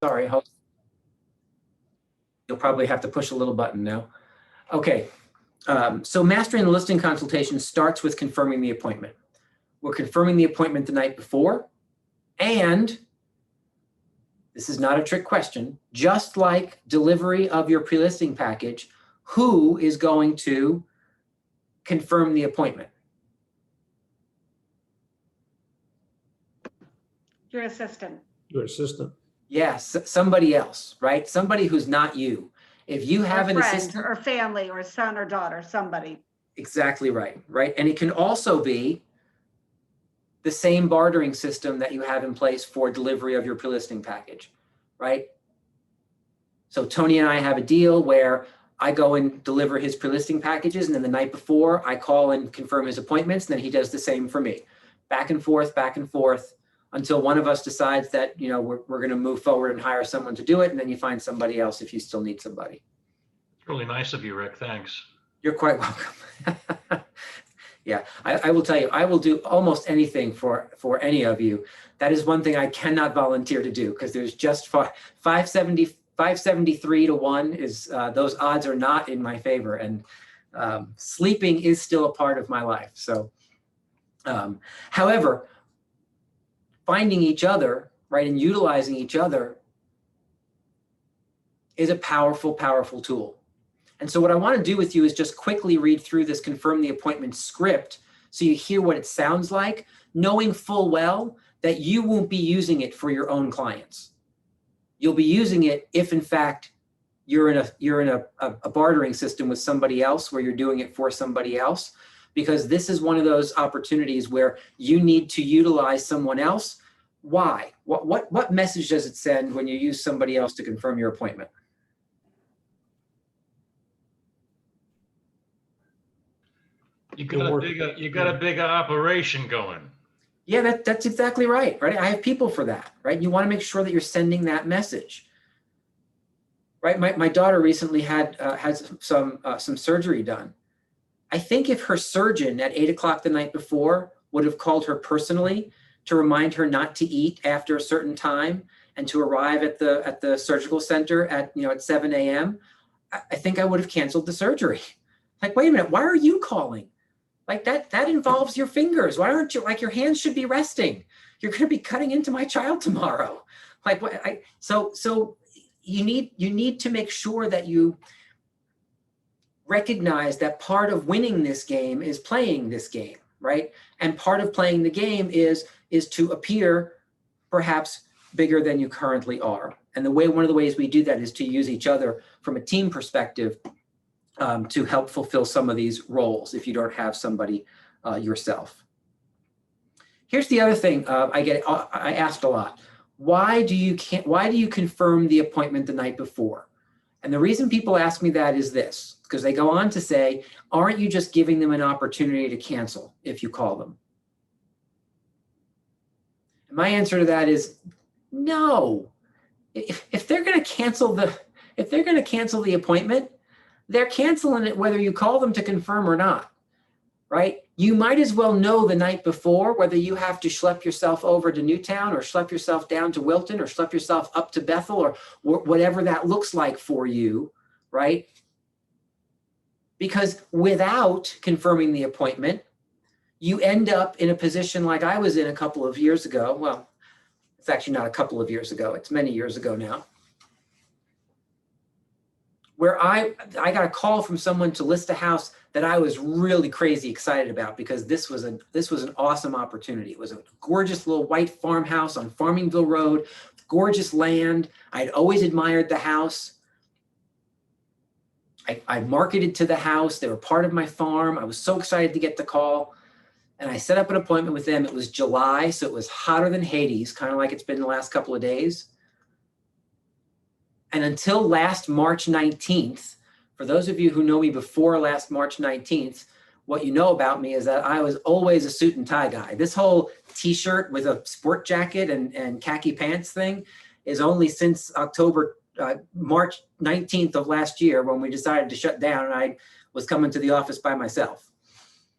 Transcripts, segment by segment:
Sorry, you'll probably have to push a little button now. Okay, so mastering the listing consultation starts with confirming the appointment. We're confirming the appointment the night before, and this is not a trick question, just like delivery of your pre-listing package, who is going to confirm the appointment? Your assistant. Your assistant. Yes, somebody else, right? Somebody who's not you. If you have an assistant or family or son or daughter, somebody. Exactly right, right? And it can also be the same bartering system that you have in place for delivery of your pre-listing package, right? So Tony and I have a deal where I go and deliver his pre-listing packages, and then the night before I call and confirm his appointments, and then he does the same for me. Back and forth, until one of us decides that, you know, we're going to move forward and hire someone to do it, and then you find somebody else if you still need somebody. It's really nice of you, Rick. Thanks. You're quite welcome. Yeah, I will tell you, I will do almost anything for any of you. That is one thing I cannot volunteer to do, because there's just 573 to 1 is those odds are not in my favor, and sleeping is still a part of my life. So, however, finding each other, right, and utilizing each other is a powerful, powerful tool. And so what I want to do with you is just quickly read through this confirm the appointment script so you hear what it sounds like, knowing full well that you won't be using it for your own clients. You'll be using it if, in fact, you're in a bartering system with somebody else where you're doing it for somebody else, because this is one of those opportunities where you need to utilize someone else. Why? What message does it send when you use somebody else to confirm your appointment? You got a big operation going. Yeah, that's exactly right, right? I have people for that, right? You want to make sure that you're sending that message, right? My daughter recently had some surgery done. I think if her surgeon at 8 o'clock the night before would have called her personally to remind her not to eat after a certain time and to arrive at the surgical center at 7 a.m., I think I would have canceled the surgery. Like, wait a minute, why are you calling? Like that involves your fingers. Why aren't you, like, your hands should be resting? You're going to be cutting into my child tomorrow. Like, so you need to make sure that you recognize that part of winning this game is playing this game, right? And part of playing the game is to appear perhaps bigger than you currently are. And one of the ways we do that is to use each other from a team perspective to help fulfill some of these roles if you don't have somebody yourself. Here's the other thing I asked a lot. Why do you confirm the appointment the night before? And the reason people ask me that is this, because they go on to say, aren't you just giving them an opportunity to cancel if you call them? And my answer to that is no. If they're going to cancel the appointment, they're canceling it whether you call them to confirm or not, right? You might as well know the night before whether you have to schlep yourself over to Newtown or schlep yourself down to Wilton or schlep yourself up to Bethel or whatever that looks like for you, right? Because without confirming the appointment, you end up in a position like I was in a couple of years ago. Well, it's actually not a couple of years ago. It's many years ago now, where I got a call from someone to list a house that I was really crazy excited about, because this was an awesome opportunity. It was a gorgeous little white farmhouse on Farmingville Road, gorgeous land. I'd always admired the house. I marketed to the house. They were part of my farm. I was so excited to get the call. And I set up an appointment with them. It was July, so it was hotter than Hades, kind of like it's been the last couple of days. And until last March 19th, for those of you who know me before last March 19th, what you know about me is that I was always a suit and tie guy. This whole t-shirt with a sport jacket and khaki pants thing is only since March 19th of last year, when we decided to shut down and I was coming to the office by myself,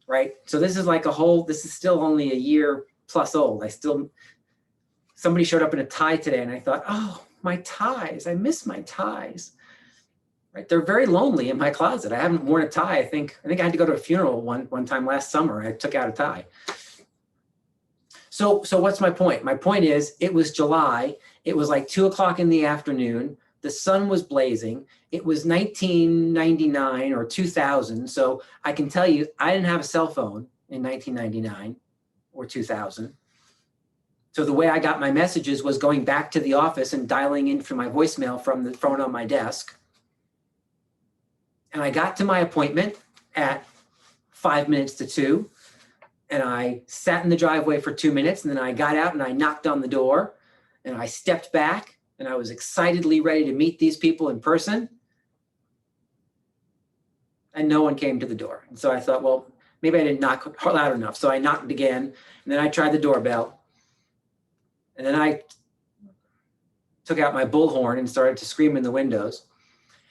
right? So this is still only a year plus old. Somebody showed up in a tie today and I thought, oh, my ties. I miss my ties. Right? They're very lonely in my closet. I haven't worn a tie. I think I had to go to a funeral one time last summer. I took out a tie. So what's my point? My point is, it was July. It was like 2 o'clock in the afternoon. The sun was blazing. It was 1999 or 2000. So I can tell you, I didn't have a cell phone in 1999 or 2000. So the way I got my messages was going back to the office and dialing in for my voicemail from the phone on my desk. And I got to my appointment at 5 minutes to 2. And I sat in the driveway for 2 minutes, and then I got out and I knocked on the door, and I stepped back, and I was excitedly ready to meet these people in person. And no one came to the door. And so I thought, well, maybe I didn't knock loud enough. So I knocked again, and then I tried the doorbell. And then I took out my bullhorn and started to scream in the windows.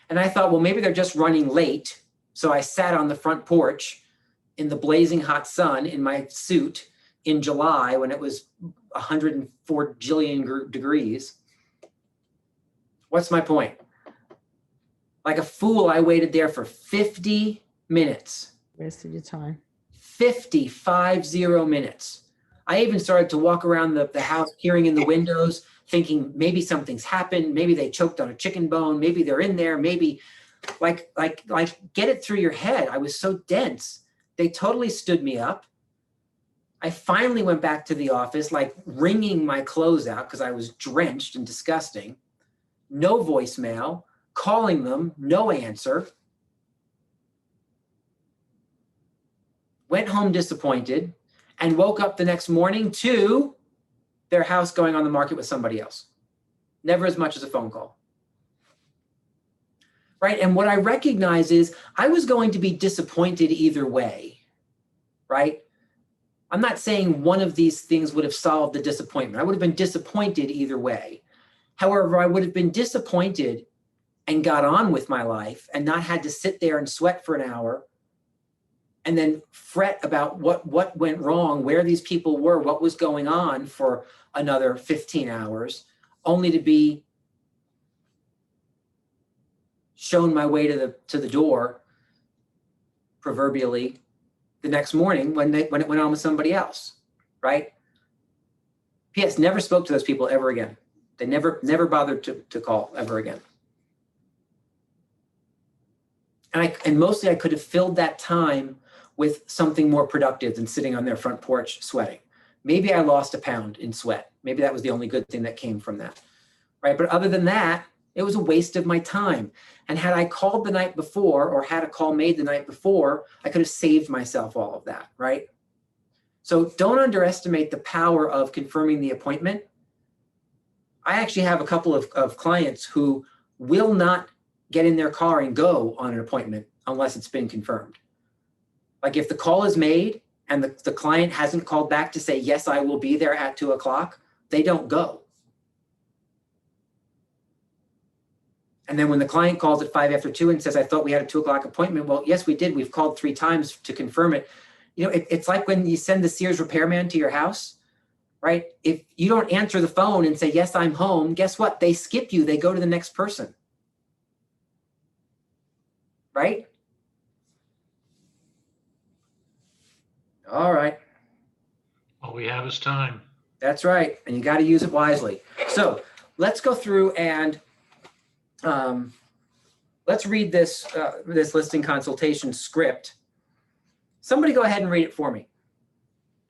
And I thought, well, maybe they're just running late. So I sat on the front porch in the blazing hot sun in my suit in July when it was 104 jillion degrees. What's my point? Like a fool, I waited there for 50 minutes. Wasted your time. 50 minutes. I even started to walk around the house, peering in the windows, thinking maybe something's happened. Maybe they choked on a chicken bone. Maybe they're in there. Maybe like get it through your head. I was so dense. They totally stood me up. I finally went back to the office, like wringing my clothes out because I was drenched and disgusting. No voicemail, calling them, no answer. Went home disappointed and woke up the next morning to their house going on the market with somebody else. Never as much as a phone call. Right? And what I recognize is I was going to be disappointed either way, right? I'm not saying one of these things would have solved the disappointment. I would have been disappointed either way. However, I would have been disappointed and got on with my life and not had to sit there and sweat for an hour and then fret about what went wrong, where these people were, what was going on for another 15 hours, only to be shown my way to the door, proverbially, the next morning when it went on with somebody else, right? P.S. Never spoke to those people ever again. They never bothered to call ever again. And mostly I could have filled that time with something more productive than sitting on their front porch sweating. Maybe I lost a pound in sweat. Maybe that was the only good thing that came from that, right? But other than that, it was a waste of my time. And had I called the night before or had a call made the night before, I could have saved myself all of that, right? So don't underestimate the power of confirming the appointment. I actually have a couple of clients who will not get in their car and go on an appointment unless it's been confirmed. Like if the call is made and the client hasn't called back to say, yes, I will be there at 2 o'clock, they don't go. And then when the client calls at 5 after 2 and says, I thought we had a 2 o'clock appointment. Well, yes, we did. We've called 3 times to confirm it. You know, it's like when you send the Sears repairman to your house, right? If you don't answer the phone and say, yes, I'm home, guess what? They skip you. They go to the next person, right? All right. All we have is time. That's right. And you got to use it wisely. So let's go through and let's read this listing consultation script. Somebody go ahead and read it for me.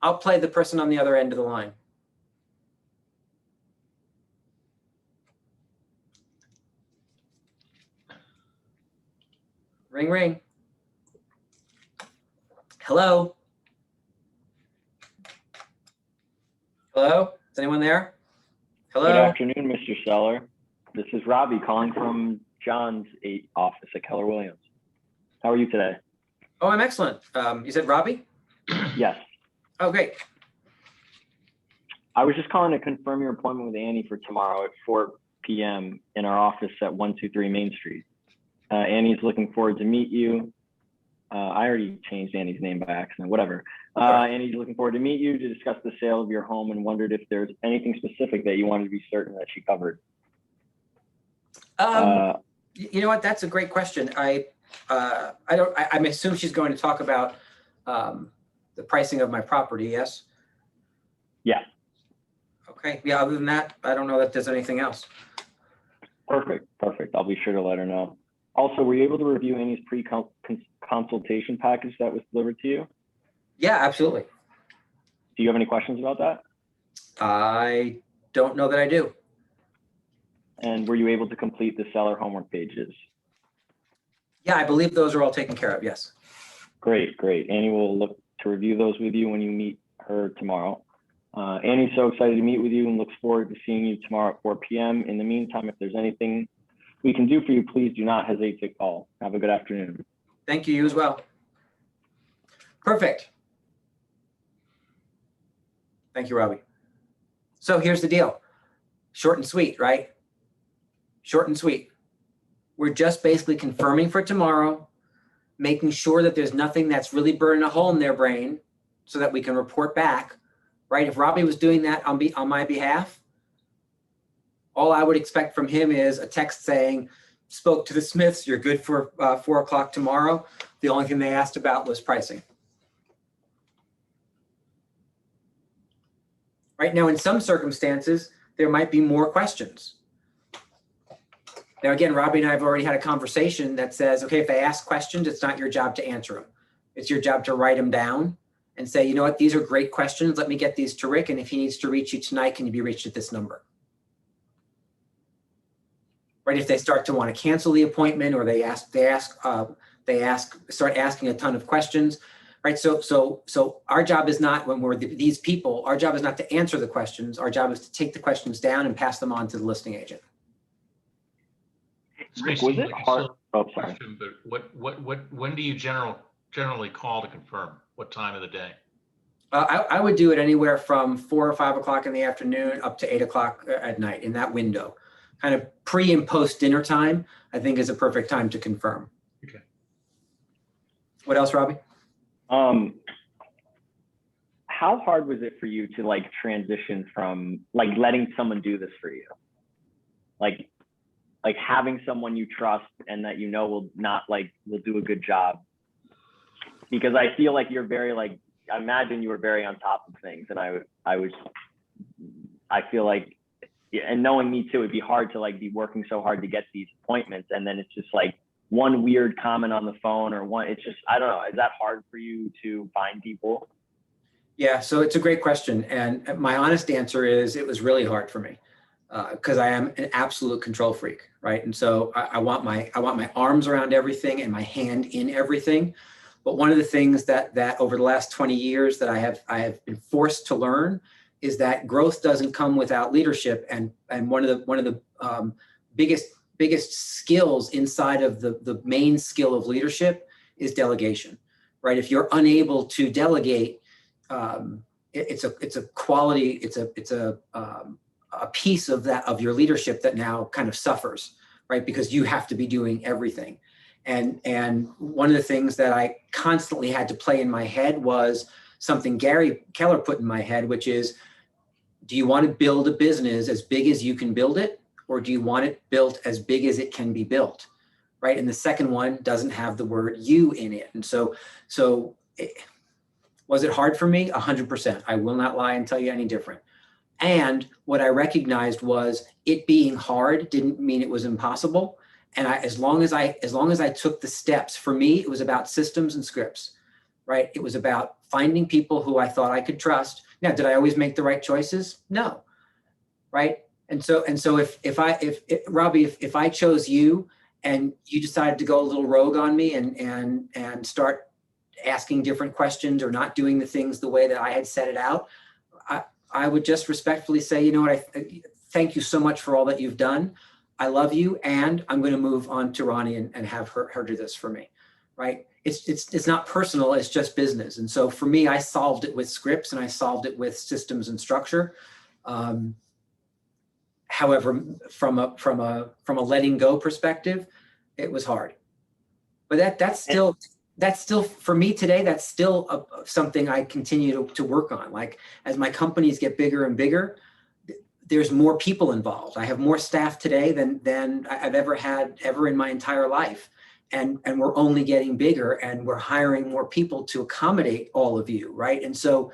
I'll play the person on the other end of the line. Ring, ring. Hello? Hello? Is anyone there? Hello? Good afternoon, Mr. Seller. This is Robbie calling from John's office at Keller Williams. How are you today? Oh, I'm excellent. You said Robbie? Yes. Oh, great. I was just calling to confirm your appointment with Annie for tomorrow at 4 p.m. in our office at 123 Main Street. Annie's looking forward to meet you. I already changed Annie's name by accident, whatever. Annie's looking forward to meet you to discuss the sale of your home and wondered if there's anything specific that you wanted to be certain that she covered. You know what? That's a great question. I'm assuming she's going to talk about the pricing of my property. Yes. Yeah. Okay. Yeah. Other than that, I don't know that there's anything else. Perfect. I'll be sure to let her know. Also, were you able to review Annie's pre-consultation package that was delivered to you? Yeah, absolutely. Do you have any questions about that? I don't know that I do. And were you able to complete the seller homework pages? Yeah, I believe those are all taken care of. Yes. Great. Annie will look to review those with you when you meet her tomorrow. Annie's so excited to meet with you and looks forward to seeing you tomorrow at 4 p.m. In the meantime, if there's anything we can do for you, please do not hesitate to call. Have a good afternoon. Thank you. You as well. Perfect. Thank you, Robbie. So here's the deal. Short and sweet, right? Short and sweet. We're just basically confirming for tomorrow, making sure that there's nothing that's really burning a hole in their brain so that we can report back, right? If Robbie was doing that on my behalf, all I would expect from him is a text saying, spoke to the Smiths, you're good for 4 o'clock tomorrow. The only thing they asked about was pricing. Right now, in some circumstances, there might be more questions. Now, again, Robbie and I have already had a conversation that says, okay, if they ask questions, it's not your job to answer them. It's your job to write them down and say, you know what, these are great questions. Let me get these to Rick. And if he needs to reach you tonight, can you be reached at this number? Right. If they start to want to cancel the appointment or they start asking a ton of questions. Right. So our job is not, when we're these people, our job is not to answer the questions. Our job is to take the questions down and pass them on to the listing agent. Rick, was it hard? Oh, sorry. Question, but when do you generally call to confirm? What time of the day? I would do it anywhere from 4 or 5 o'clock in the afternoon up to 8 o'clock at night, in that window. Kind of pre and post dinner time, I think, is a perfect time to confirm. Okay. What else, Robbie? How hard was it for you to like transition from like letting someone do this for you? Like having someone you trust and that you know will do a good job. Because I feel like you're very I imagine you were very on top of things, and I feel like, and knowing me too, it'd be hard to be working so hard to get these appointments, and then it's just one weird comment on the phone or one, it's just, I don't know. Is that hard for you to find people? Yeah, so it's a great question. And my honest answer is it was really hard for me because I am an absolute control freak, right? And so I want my arms around everything and my hand in everything. But one of the things that over the last 20 years that I have been forced to learn is that growth doesn't come without leadership. And one of the biggest skills inside of the main skill of leadership is delegation, right? If you're unable to delegate, it's a quality, it's a piece of your leadership that now kind of suffers, right? Because you have to be doing everything. And one of the things that I constantly had to play in my head was something Gary Keller put in my head, which is, do you want to build a business as big as you can build it? Or do you want it built as big as it can be built, right? And the second one doesn't have the word you in it. And was it hard for me? 100%. I will not lie and tell you any different. And what I recognized was it being hard didn't mean it was impossible. And as long as I took the steps, for me, it was about systems and scripts, right? It was about finding people who I thought I could trust. Now, did I always make the right choices? No, right? And so if Robbie, if I chose you and you decided to go a little rogue on me and start asking different questions or not doing the things the way that I had set it out, I would just respectfully say, you know what, thank you so much for all that you've done. I love you, and I'm going to move on to Ronnie and have her do this for me, right? It's not personal, it's just business. And so for me, I solved it with scripts and I solved it with systems and structure. However, from a letting go perspective, it was hard. But that's still for me today. That's still something I continue to work on. Like as my companies get bigger and bigger, there's more people involved. I have more staff today than I've ever had in my entire life. And we're only getting bigger, and we're hiring more people to accommodate all of you, right? And so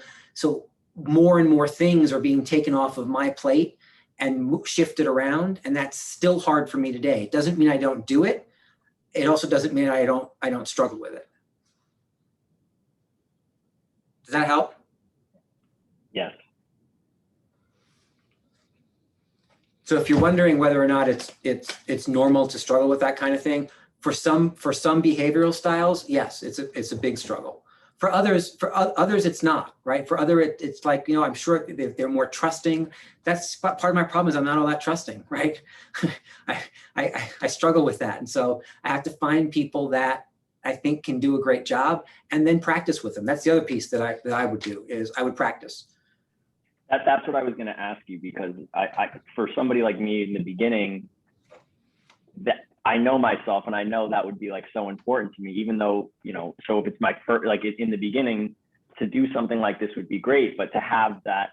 more and more things are being taken off of my plate and shifted around, and that's still hard for me today. It doesn't mean I don't do it. It also doesn't mean I don't struggle with it. Does that help? Yes. So if you're wondering whether or not it's normal to struggle with that kind of thing, for some behavioral styles, yes, it's a big struggle. For others, it's not, right? For it's like, I'm sure they're more trusting. That's part of my problem is I'm not all that trusting, right? I struggle with that. And so I have to find people that I think can do a great job and then practice with them. That's the other piece that I would do is I would practice. That's what I was going to ask you, because I for somebody like me in the beginning, that I know myself, and I know that would be like so important to me, even though, so if it's my first, like in the beginning, to do something like this would be great, but to have that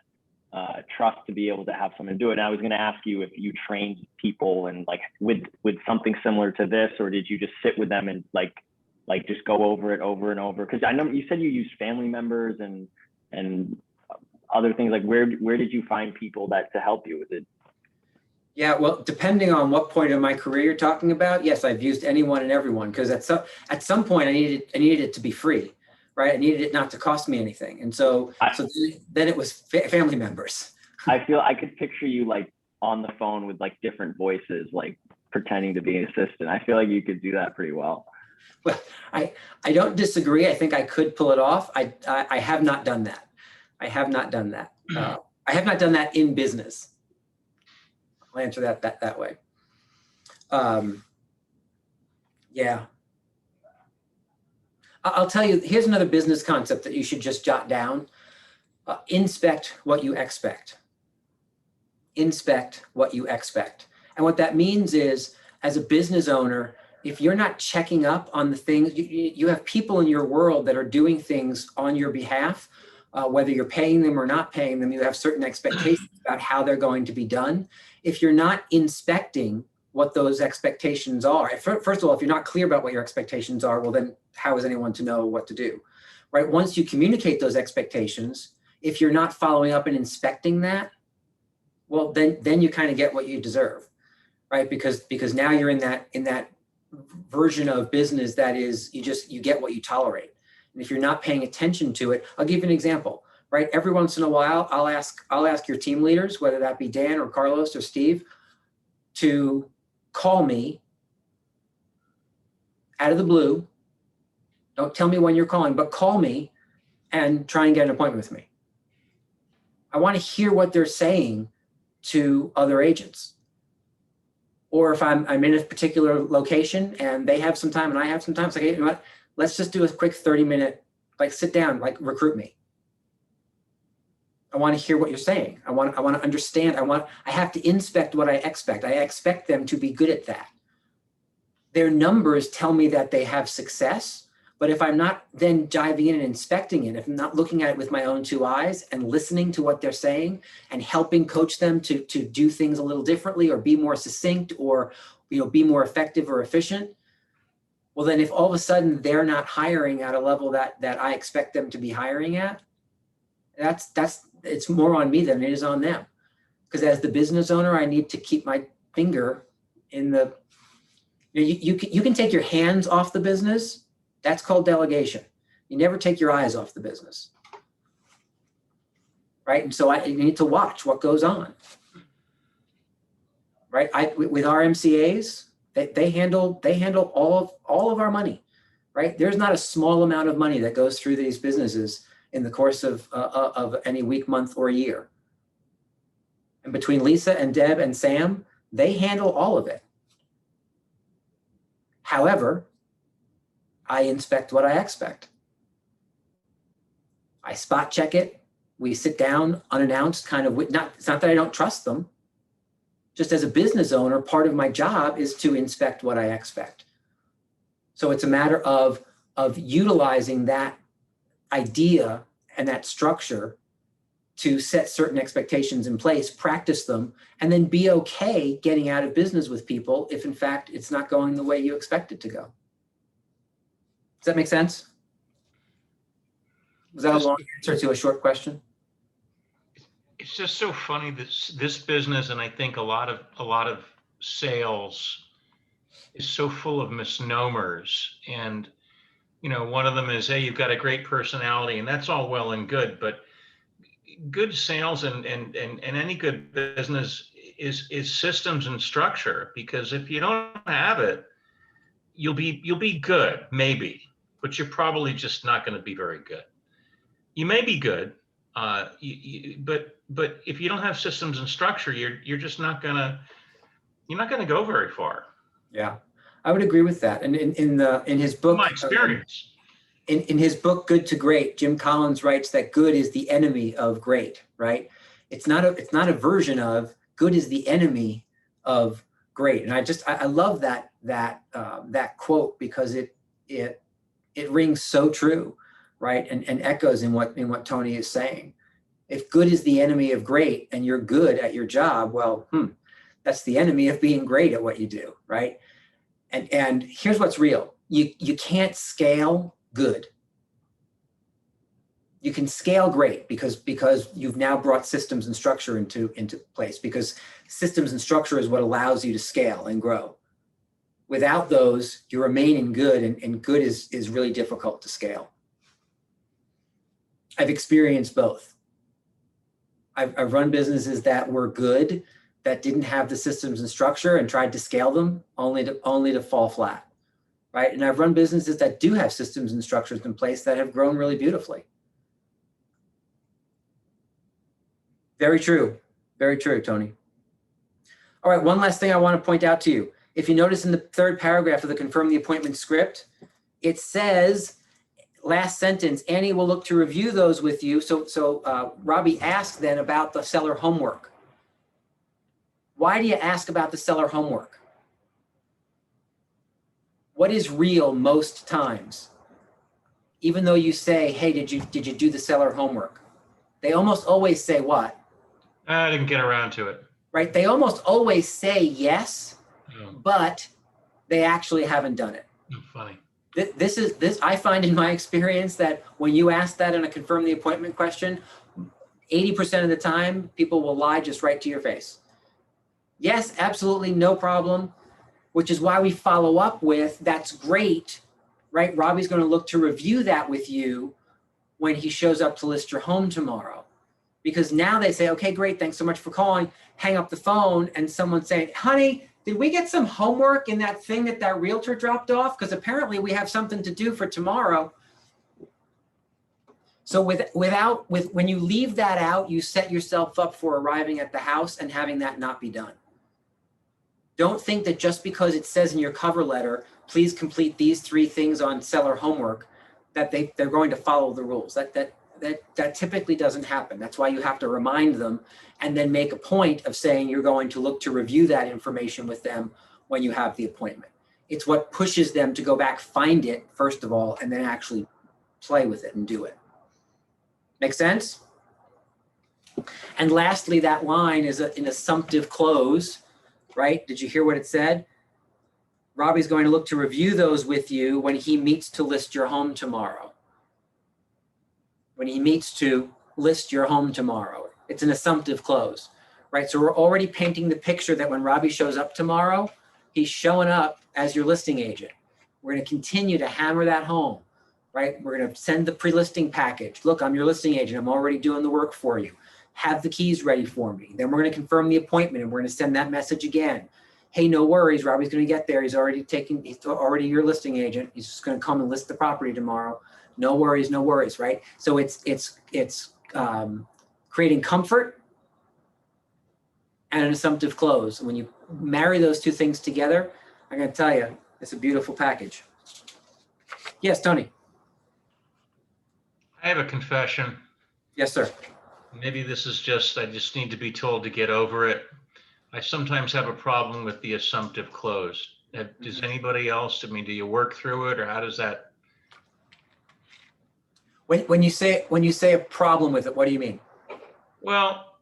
trust to be able to have someone do it. And I was going to ask you if you trained people and like with something similar to this, or did you just sit with them and like just go over it over and over? Because I know you said you used family members and other things. Like where did you find people to help you with it? Yeah, well, depending on what point of my career you're talking about, yes, I've used anyone and everyone, because at some point I needed it to be free, right? I needed it not to cost me anything, and so then it was family members. I feel I could picture you like on the phone with like different voices, like pretending to be an assistant. I feel like you could do that pretty well. Well, I don't disagree. I think I could pull it off. I have not done that. I have not done that. I have not done that in business. I'll answer that way. Yeah. I'll tell you, here's another business concept that you should just jot down. Inspect what you expect. Inspect what you expect. And what that means is, as a business owner, if you're not checking up on the things, you have people in your world that are doing things on your behalf, whether you're paying them or not paying them, you have certain expectations about how they're going to be done. If you're not inspecting what those expectations are, first of all, if you're not clear about what your expectations are, well, then how is anyone to know what to do, right? Once you communicate those expectations, if you're not following up and inspecting that, well, then you kind of get what you deserve, right? Because now you're in that version of business that is, you get what you tolerate. And if you're not paying attention to it, I'll give you an example, right? Every once in a while, I'll ask your team leaders, whether that be Dan or Carlos or Steve, to call me out of the blue. Don't tell me when you're calling, but call me and try and get an appointment with me. I want to hear what they're saying to other agents. Or if I'm in a particular location and they have some time and I have some time, it's like, hey, you know what? Let's just do a quick 30-minute, like sit down, like recruit me. I want to hear what you're saying. I want to understand. I have to inspect what I expect. I expect them to be good at that. Their numbers tell me that they have success, but if I'm not then diving in and inspecting it, if I'm not looking at it with my own two eyes and listening to what they're saying and helping coach them to do things a little differently or be more succinct or be more effective or efficient, well, then if all of a sudden they're not hiring at a level that I expect them to be hiring at, it's more on me than it is on them. Because as the business owner, I need to keep my finger in the, you can take your hands off the business. That's called delegation. You never take your eyes off the business. Right? And so you need to watch what goes on. Right? With our MCAs, they handle all of our money. Right? There's not a small amount of money that goes through these businesses in the course of any week, month, or year. And between Lisa and Deb and Sam, they handle all of it. However, I inspect what I expect. I spot check it. We sit down unannounced, it's not that I don't trust them. Just as a business owner, part of my job is to inspect what I expect. So it's a matter of utilizing that idea and that structure to set certain expectations in place, practice them, and then be okay getting out of business with people if in fact it's not going the way you expect it to go. Does that make sense? Was that a long answer to a short question? It's just so funny that this business, and I think a lot of sales, is so full of misnomers. And one of them is, hey, you've got a great personality, and that's all well and good, but good sales and any good business is systems and structure. Because if you don't have it, you'll be good maybe, but you're probably just not going to be very good. You may be good, but if you don't have systems and structure, you're just not gonna go very far. Yeah, I would agree with that. And in his book, My experience. In his book, Good to Great, Jim Collins writes that good is the enemy of great, right? It's not a version of, good is the enemy of great. And I love that quote, because it rings so true, right? And echoes in what Tony is saying. If good is the enemy of great and you're good at your job, well, that's the enemy of being great at what you do, right? And here's what's real. You can't scale good. You can scale great because you've now brought systems and structure into place, because systems and structure is what allows you to scale and grow. Without those, you remain in good, and good is really difficult to scale. I've experienced both. I've run businesses that were good, that didn't have the systems and structure, and tried to scale them only to fall flat, right? And I've run businesses that do have systems and structures in place that have grown really beautifully. Very true, Tony. All right, one last thing I want to point out to you. If you notice in the third paragraph of the confirm the appointment script, it says, last sentence, Annie will look to review those with you. So Robbie asked then about the seller homework. Why do you ask about the seller homework? What is real most times? Even though you say, hey, did you do the seller homework? They almost always say what? I didn't get around to it. Right? They almost always say yes, but they actually haven't done it. Funny. This I find in my experience that when you ask that in a confirm the appointment question, 80% of the time, people will lie just right to your face. Yes, absolutely, no problem, which is why we follow up with, that's great, right? Robbie's going to look to review that with you when he shows up to list your home tomorrow. Because now they say, okay, great, thanks so much for calling, hang up the phone, and someone's saying, honey, did we get some homework in that thing that realtor dropped off? Because apparently we have something to do for tomorrow. So when you leave that out, you set yourself up for arriving at the house and having that not be done. Don't think that just because it says in your cover letter, please complete these 3 things on seller homework, that they're going to follow the rules. That typically doesn't happen. That's why you have to remind them and then make a point of saying you're going to look to review that information with them when you have the appointment. It's what pushes them to go back, find it, first of all, and then actually play with it and do it. Make sense? And lastly, that line is an assumptive close, right? Did you hear what it said? Robbie's going to look to review those with you when he meets to list your home tomorrow. When he meets to list your home tomorrow. It's an assumptive close, right? So we're already painting the picture that when Robbie shows up tomorrow, he's showing up as your listing agent. We're going to continue to hammer that home, right? We're going to send the pre-listing package. Look, I'm your listing agent. I'm already doing the work for you. Have the keys ready for me. Then we're going to confirm the appointment, and we're going to send that message again. Hey, no worries. Robbie's going to get there. He's already your listing agent. He's just going to come and list the property tomorrow. No worries, right? So it's creating comfort and an assumptive close. And when you marry those 2 things together, I'm going to tell you, it's a beautiful package. Yes, Tony. I have a confession. Yes, sir. Maybe this is I just need to be told to get over it. I sometimes have a problem with the assumptive close. Does anybody else? I mean, do you work through it, or how does that? When you say a problem with it, what do you mean? Well,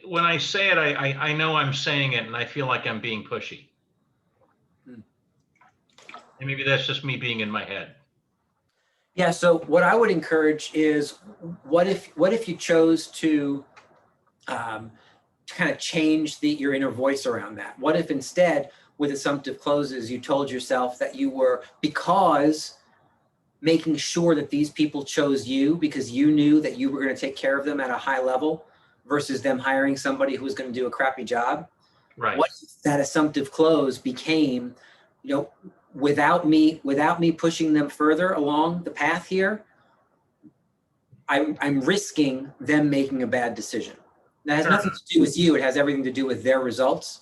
when I say it, I know I'm saying it and I feel like I'm being pushy. Hmm. And maybe that's just me being in my head. Yeah, so what I would encourage is what if you chose to kind of change your inner voice around that? What if instead, with assumptive closes, you told yourself that you were, because making sure that these people chose you because you knew that you were going to take care of them at a high level versus them hiring somebody who was going to do a crappy job? Right. What if that assumptive close became, without me pushing them further along the path here, I'm risking them making a bad decision. That has nothing to do with you. It has everything to do with their results.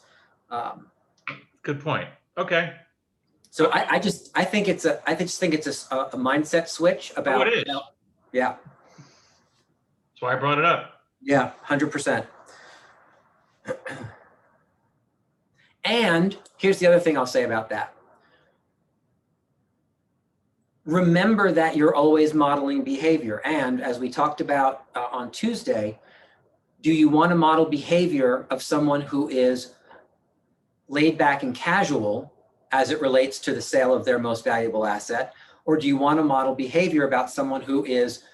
Good point. Okay. So I just think it's a mindset switch about. Oh, it is. Yeah. That's why I brought it up. Yeah, 100%. And here's the other thing I'll say about that. Remember that you're always modeling behavior. And as we talked about on Tuesday, do you want to model behavior of someone who is laid back and casual as it relates to the sale of their most valuable asset? Or do you want to model behavior about someone who is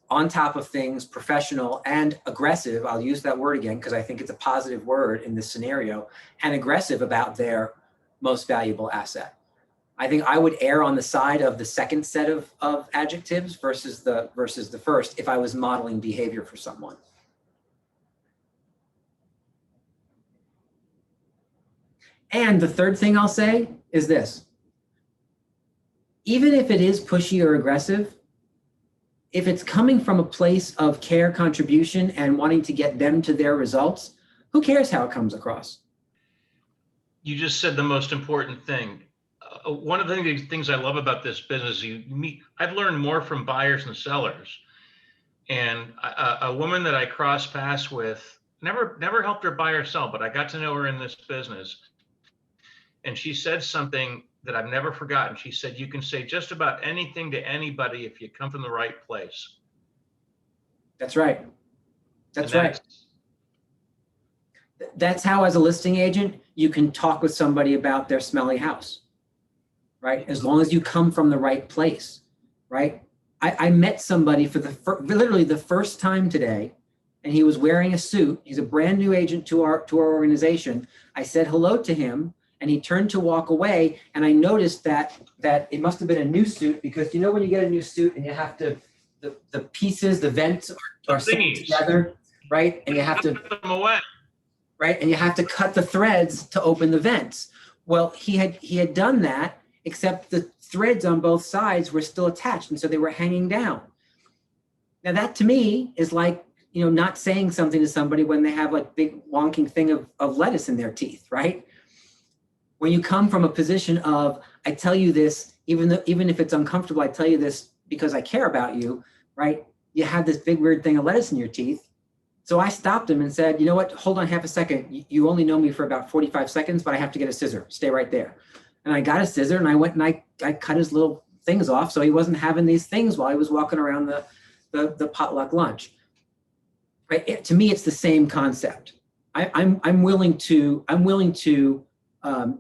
on top of things, professional and aggressive? I'll use that word again because I think it's a positive word in this scenario, and aggressive about their most valuable asset. I think I would err on the side of the second set of adjectives versus the first if I was modeling behavior for someone. And the third thing I'll say is this. Even if it is pushy or aggressive, if it's coming from a place of care, contribution, and wanting to get them to their results, who cares how it comes across? You just said the most important thing. One of the things I love about this business, I've learned more from buyers and sellers. And a woman that I crossed paths with, never helped her buy or sell, but I got to know her in this business. And she said something that I've never forgotten. She said, you can say just about anything to anybody if you come from the right place. That's right. That's And right. That's how, as a listing agent, you can talk with somebody about their smelly house, right? As long as you come from the right place, right? I met somebody for literally the first time today, and he was wearing a suit. He's a brand new agent to our organization. I said hello to him, and he turned to walk away, and I noticed that it must have been a new suit, because you know when you get a new suit and you have to, the pieces, the vents are sewn together, right? And you have to put them away. Right, and you have to cut the threads to open the vents. Well, he had done that, except the threads on both sides were still attached, and so they were hanging down. Now that to me is like, not saying something to somebody when they have like big wonking thing of lettuce in their teeth, right? When you come from a position of, I tell you this, even if it's uncomfortable, I tell you this because I care about you, right? You have this big weird thing of lettuce in your teeth. So I stopped him and said, you know what, hold on half a second. You only know me for about 45 seconds, but I have to get a scissor. Stay right there. And I got a scissor and I went and I cut his little things off so he wasn't having these things while he was walking around the potluck lunch. Right? To me, it's the same concept. I'm willing to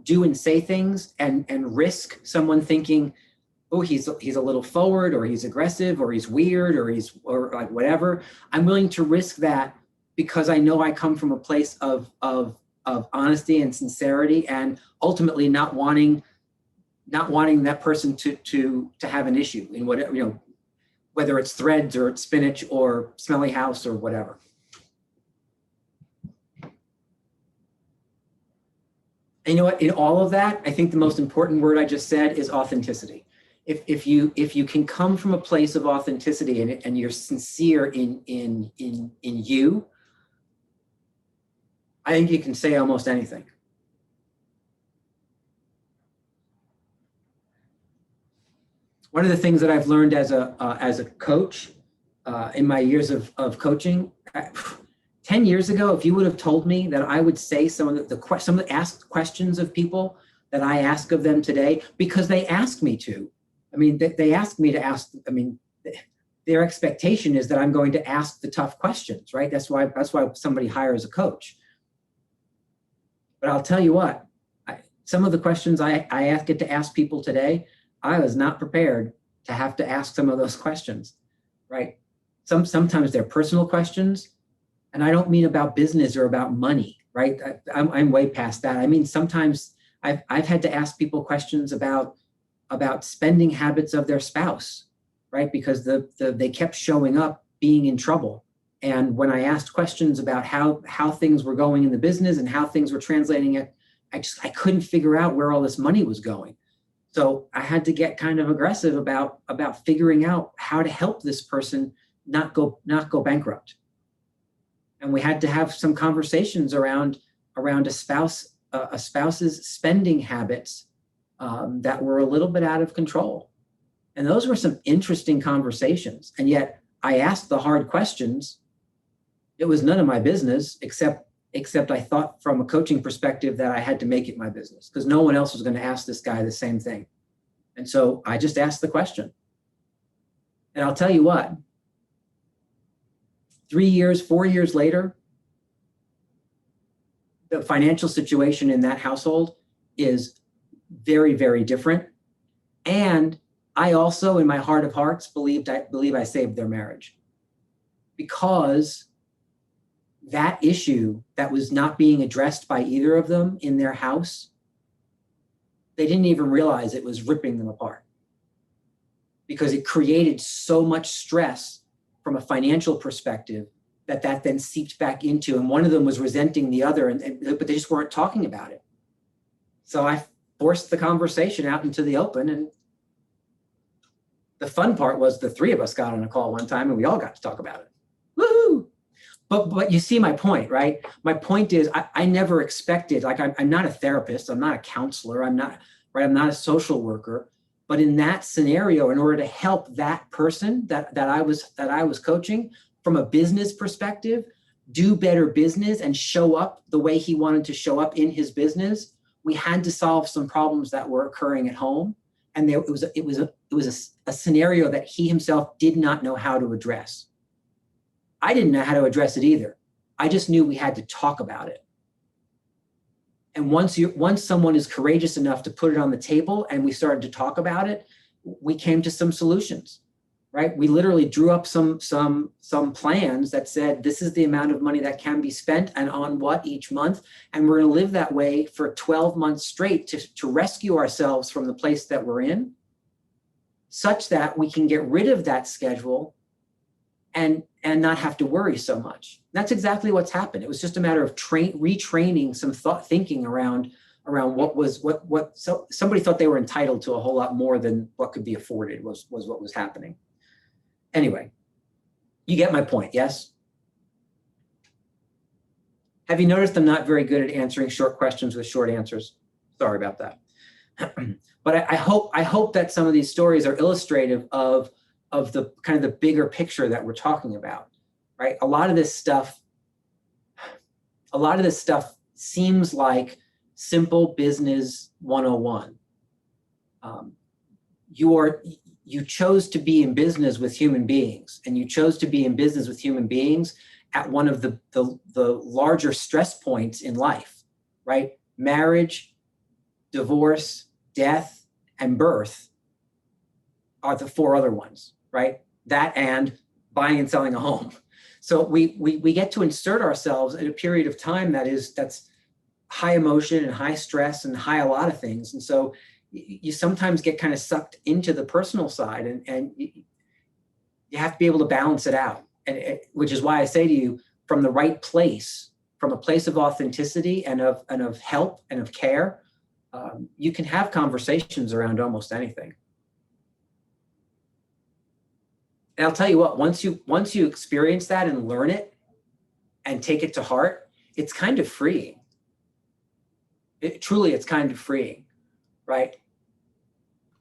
do and say things and risk someone thinking, oh, he's a little forward, or he's aggressive, or he's weird, or like whatever. I'm willing to risk that because I know I come from a place of honesty and sincerity, and ultimately not wanting that person to have an issue in whatever, whether it's threads or it's spinach or smelly house or whatever. And you know what? In all of that, I think the most important word I just said is authenticity. If you can come from a place of authenticity and you're sincere in you, I think you can say almost anything. One of the things that I've learned as a coach in my years of coaching, 10 years ago, if you would have told me that I would say some of the asked questions of people that I ask of them today, because they ask me to. I mean, they ask me to ask. I mean, their expectation is that I'm going to ask the tough questions, right? That's why somebody hires a coach. But I'll tell you what, some of the questions I get to ask people today, I was not prepared to have to ask some of those questions, right? Sometimes they're personal questions, and I don't mean about business or about money, right? I'm way past that. I mean, sometimes I've had to ask people questions about spending habits of their spouse, right? Because they kept showing up being in trouble. And when I asked questions about how things were going in the business and how things were translating it, I couldn't figure out where all this money was going. So I had to get kind of aggressive about figuring out how to help this person not go bankrupt. And we had to have some conversations around a spouse's spending habits that were a little bit out of control. And those were some interesting conversations. And yet I asked the hard questions. It was none of my business, except I thought from a coaching perspective that I had to make it my business because no one else was going to ask this guy the same thing. And so I just asked the question. And I'll tell you what, 4 years later, the financial situation in that household is very, very different. And I also, in my heart of hearts, believe I saved their marriage, because that issue that was not being addressed by either of them in their house, they didn't even realize it was ripping them apart, because it created so much stress from a financial perspective that then seeped back into, and one of them was resenting the other, but they just weren't talking about it. So I forced the conversation out into the open, and the fun part was the three of us got on a call one time and we all got to talk about it. Woohoo! But you see my point, right? My point is I never expected, like I'm not a therapist, I'm not a counselor, I'm not a social worker, but in that scenario, in order to help that person that I was coaching from a business perspective, do better business and show up the way he wanted to show up in his business, we had to solve some problems that were occurring at home. And it was a scenario that he himself did not know how to address. I didn't know how to address it either. I just knew we had to talk about it. And once someone is courageous enough to put it on the table and we started to talk about it, we came to some solutions, right? We literally drew up some plans that said, this is the amount of money that can be spent and on what each month. And we're going to live that way for 12 months straight to rescue ourselves from the place that we're in, such that we can get rid of that schedule and not have to worry so much. That's exactly what's happened. It was just a matter of retraining some thinking around so somebody thought they were entitled to a whole lot more than what could be afforded was what was happening. Anyway, you get my point, yes? Have you noticed I'm not very good at answering short questions with short answers? Sorry about that. But I hope that some of these stories are illustrative of the kind of the bigger picture that we're talking about, right? A lot of this stuff seems like simple business 101. You chose to be in business with human beings, and you chose to be in business with human beings at one of the larger stress points in life, right? Marriage, divorce, death, and birth are the four other ones, right? That and buying and selling a home. So we get to insert ourselves in a period of time that's high emotion and high stress and high a lot of things. And so you sometimes get kind of sucked into the personal side, and you have to be able to balance it out. Which is why I say to you, from the right place, from a place of authenticity and of help and of care, you can have conversations around almost anything. And I'll tell you what, once you experience that and learn it and take it to heart, it's kind of freeing. It's kind of freeing, right?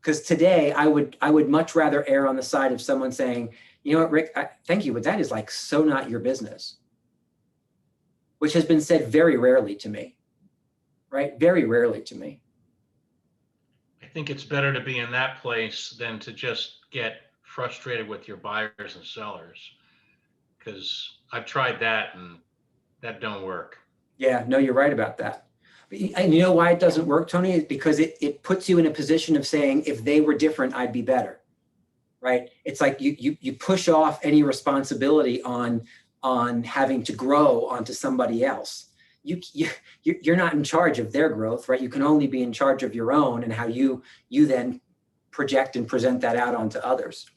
Because today I would much rather err on the side of someone saying, you know what, Rick, thank you, but that is like so not your business, which has been said very rarely to me, right? Very rarely to me. I think it's better to be in that place than to just get frustrated with your buyers and sellers, because I've tried that and that don't work. Yeah, no, you're right about that. And you know why it doesn't work, Tony? Is because it puts you in a position of saying, if they were different, I'd be better, right? It's like you push off any responsibility on having to grow onto somebody else. You're not in charge of their growth, right? You can only be in charge of your own and how you then project and present that out onto others.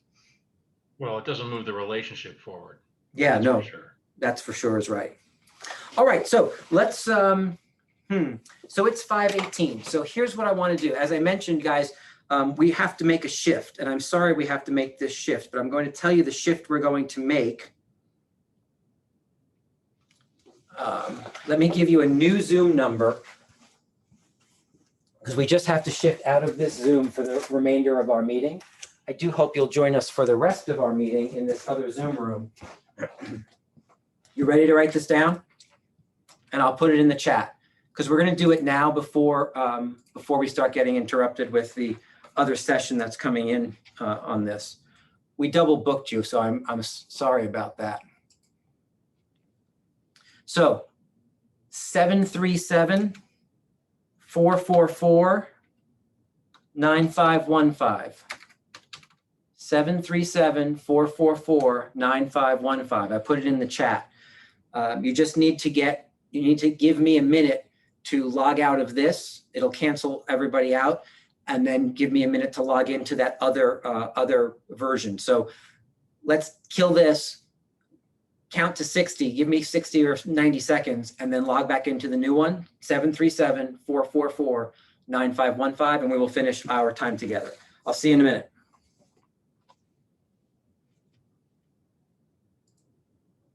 Well, it doesn't move the relationship forward. Yeah, That's no, for sure. that's for sure is right. All right, so let's, so it's 5:18. So here's what I want to do. As I mentioned, guys, we have to make a shift, and I'm sorry we have to make this shift, but I'm going to tell you the shift we're going to make. Let me give you a new Zoom number, because we just have to shift out of this Zoom for the remainder of our meeting. I do hope you'll join us for the rest of our meeting in this other Zoom room. You ready to write this down? And I'll put it in the chat, because we're going to do it now before we start getting interrupted with the other session that's coming in on this. We double booked you, so I'm sorry about that. So 737-444-9515. 737-444-9515. I put it in the chat. You just need to give me a minute to log out of this. It'll cancel everybody out, and then give me a minute to log into that other version. So let's kill this, count to 60, give me 60 or 90 seconds, and then log back into the new one, 737-444-9515, and we will finish our time together. I'll see you in a minute.